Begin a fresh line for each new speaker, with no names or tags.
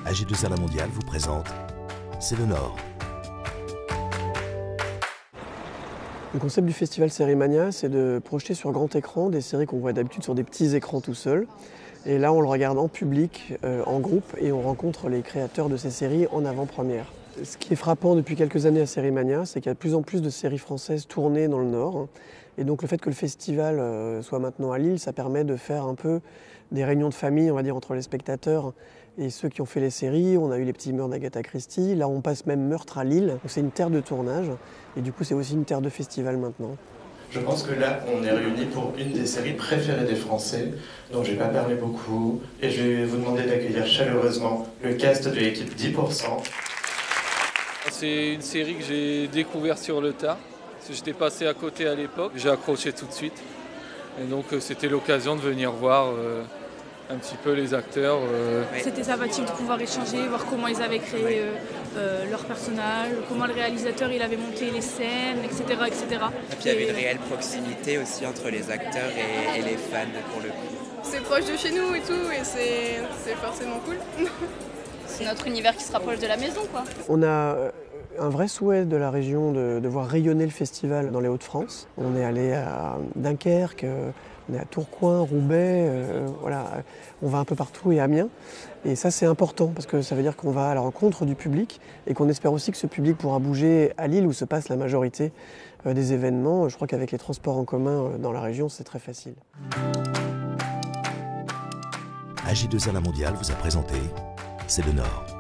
AG2R La Mondiale vous présente C'est le Nord.
Le concept du festival Sérimania, c'est de projeter sur grand écran des séries qu'on voit d'habitude sur des petits écrans tout seuls. Et là, on le regarde en public, en groupe, et on rencontre les créateurs de ces séries en avant-première. Ce qui est frappant depuis quelques années à Sérimania, c'est qu'il y a de plus en plus de séries françaises tournées dans le Nord. Et donc le fait que le festival soit maintenant à Lille, ça permet de faire un peu des réunions de famille, on va dire, entre les spectateurs et ceux qui ont fait les séries. On a eu les petits meurtres d'Agatha Christie. Là, on passe même Meurtre à Lille. Donc c'est une terre de tournage. Et du coup, c'est aussi une terre de festival maintenant.
Je pense que là, on est réunis pour une des séries préférées des Français, dont je ne vais pas parler beaucoup, et je vais vous demander d'accueillir chaleureusement le cast de l'équipe 10%.
C'est une série que j'ai découverte sur le tard, parce que j'étais passé à côté à l'époque, j'ai accroché tout de suite. Et donc c'était l'occasion de venir voir un petit peu les acteurs.
C'était sympathique de pouvoir échanger, voir comment ils avaient créé leur personnage, comment le réalisateur il avait monté les scènes, etc. etc.
Et puis il y avait une réelle proximité aussi entre les acteurs et les fans pour le coup.
C'est proche de chez nous et tout, et c'est forcément cool.
C'est notre univers qui se rapproche de la maison, quoi.
On a un vrai souhait de la région de voir rayonner le festival dans les Hauts-de-France. On est allé à Dunkerque, on est à Tourcoing, Roubaix, voilà, on va un peu partout et à Amiens. Et ça c'est important parce que ça veut dire qu'on va à la rencontre du public et qu'on espère aussi que ce public pourra bouger à Lille où se passe la majorité des événements. Je crois qu'avec les transports en commun dans la région, c'est très facile.
AG2R La Mondiale vous a présenté C'est le Nord.